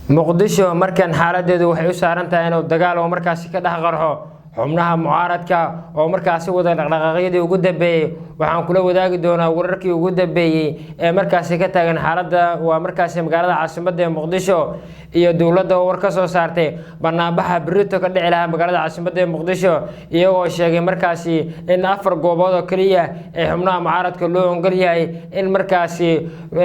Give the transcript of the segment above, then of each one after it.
muqdisho markan xaaladeedu waxay u saaran tahay inuu dagaal oo markaasi ka dhex qarxo xubnaha mucaaradka oo markaasi wada dhaqdhaqaaqyadii ugu dambeeyay waxaan kula wadaagi doonaa wararkii ugu dambeeyay ee markaasi ka taagan xaaladda waa markaasi magaalada caasimadda ee muqdisho iyo dowladda oo war ka soo saartay barnaamijka birito ka dhici lahaa magaalada caasimadda ee muqdisho iyagoo sheegay markaasi in 4 goobood oo kaliya ee xubnaha mucaaradka loo ongol yahay in markaasi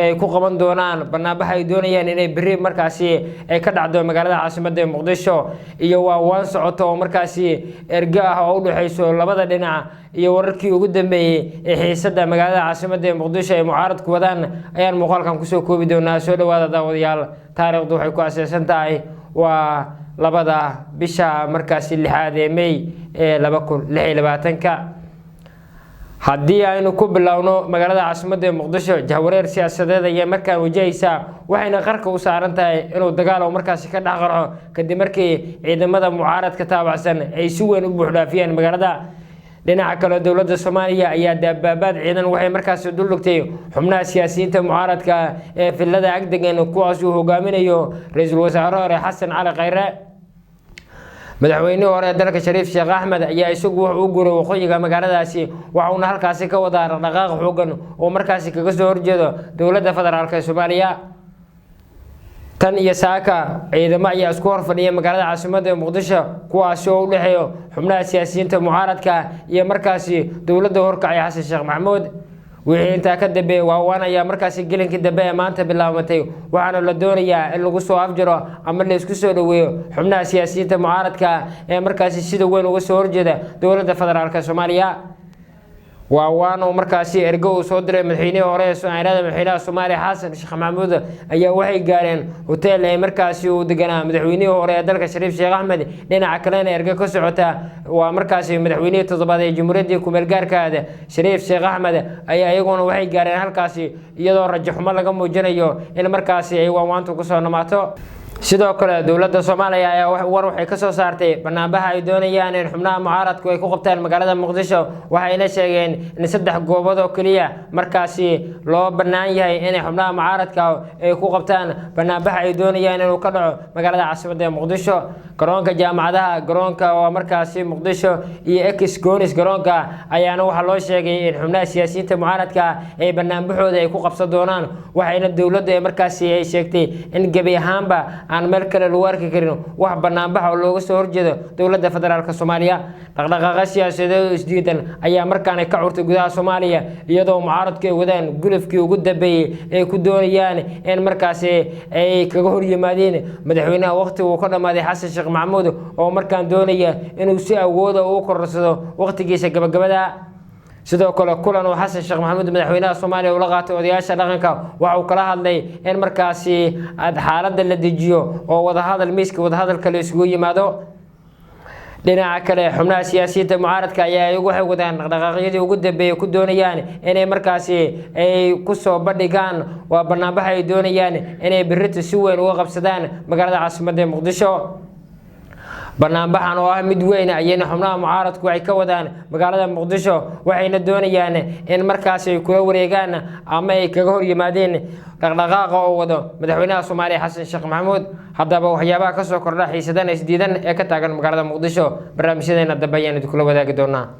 ay ku qaban doonaan barnaamijka ay doonayaan inay biri markaasi ay ka dhacdo magaalada caasimadda ee muqdisho iyo waan socoto oo markaasi erga ah oo u dhaxayso labada dhinac iyo wararkii ugu dambeeyay ee xiisadda magaalada caasimadda ee muqdisho ay mucaaradku wadaan ayaan muuqaalkan ku soo koobi doonaa soo dhawaada daawadayaal taariikhdu waxay ku aasaasan tahay waa labada bisha markaasi 6 ee May ee 2026 haddii aynu ku bilowno magaalada caasimadda ee muqdisho jahwareer siyaasadeed ayaa markaan wajahaysa waxayna qarka u saaran tahay inuu dagaal oo markaasi ka dhex qarxo kadib markii ciidamada mucaaradka taabacsan ay si weyn u buuxdhaafiyeen magaalada dhinaca kale dowladda Soomaaliya ayaa dabaabaad ciidan waxay markaasi dul dhigtay xubnaha siyaasiyiinta mucaaradka ee filada agdegan kuwaas uu hogaaminayo ra'iisul wasaare Xasan Cali Khayre madaxweyne hore dalka Shariif Sheekh Axmed ayaa isagu wuxuu u guuray waqooyiga magaaladaasi waxaana halkaasi ka wada dhaqdhaqaaq xooggan oo markaasi kaga soo horjeedo dowladda federaalka ee Soomaaliya tan iyo saaka ciidamo ayaa isku hor fadhiya magaalada caasimadda ee muqdisho kuwaas oo u dhaxeeyo xubnaha siyaasiyiinta mucaaradka iyo markaasi dowladda horkacay Xasan Sheekh Maxamuud wixii inta ka dambeeyay waan ayaa markaasi gelinkii dambe ee maanta bilaabatay waxaana la doonayaa in lagu soo afjaro ama la isku soo dhaweeyo xubnaha siyaasiyiinta mucaaradka ee markaasi sida weyn uga soo horjeeda dowladda federaalka Soomaaliya waan oo markaasi ergo uu soo diray madaxweynaha hore ee madaxweynaha Soomaaliya Xasan Sheekh Maxamuud ayaa waxay gaareen hotel ay markaasi uu deganaa madaxweynaha hore ee dalka Shariif Sheekh Axmed dhinaca kalena ergo ka socota waa markaasi madaxweynaha toddobaad ee Jamhuuriyadda Kumeelgaarka Shariif Sheekh Axmed ayaa iyaguna waxay gaareen halkaasi iyadoo rajo xumo laga muujinayo in markaasi ay waantu ku soo dhamaato sidoo kale dowladda Soomaaliya ayaa war waxay ka soo saartay barnaamijka ay doonayaan in xubnaha mucaaradku ay ku qabtaan magaalada muqdisho waxayna sheegeen in 3 goobood oo kaliya markaasi loo bannaan yahay in xubnaha mucaaradka ay ku qabtaan barnaamijka ay doonayaan inuu ka dhaco magaalada caasimadda ee muqdisho garoonka jaamacadaha garoonka oo markaasi muqdisho iyo Ex-Gonis garoonka ayaana waxa loo sheegay in xubnaha siyaasiyiinta mucaaradka ay barnaamijkooda ay ku qabsan doonaan waxayna dowladda markaasi ay sheegtay in gabi ahaanba aan meel kale lagu arki karin wax barnaamij oo looga soo horjeedo dowladda federaalka Soomaaliya dhaqdhaqaaqa siyaasadeed isdiidan ayaa markaan ka curtay gudaha Soomaaliya iyadoo mucaaradku ay wadaan gulufkii ugu dambeeyay ee ku doonayaan in markaasi ay kaga hor yimaadeen madaxweynaha waqti uu ka dhamaaday Xasan Sheekh Maxamuud oo markaan doonaya inuu si awood ah u korsado waqtigiisa gabagabada sidoo kale kulan oo Xasan Sheekh Maxamuud madaxweynaha Soomaaliya ula qaatay odayaasha dhaqanka waxa uu kala hadlay in markaasi xaaladda la dejiyo oo wada hadal miiska wada hadalka la isugu yimaado dhinaca kale xubnaha siyaasiyiinta mucaaradka ayaa iyagu waxay wadaan dhaqdhaqaaqyadii ugu dambeeyay ku doonayaan inay markaasi ay ku soo bandhigaan waa barnaamijka ay doonayaan inay birita si weyn uga qabsadaan magaalada caasimadda ee muqdisho barnaamijkan oo ah mid weyn ayayna xubnaha mucaaradku ay ka wadaan magaalada muqdisho waxayna doonayaan in markaas ay kula wareegaan ama ay kaga hor yimaadeen dhaqdhaqaaqa oo wado madaxweynaha Soomaaliya Xasan Sheekh Maxamuud haddaba waxyaabaha ka soo kordha xiisadan isdiidan ee ka taagan magaalada muqdisho barnaamijyadeena dambe ayaan idin kula wadaagi doonaa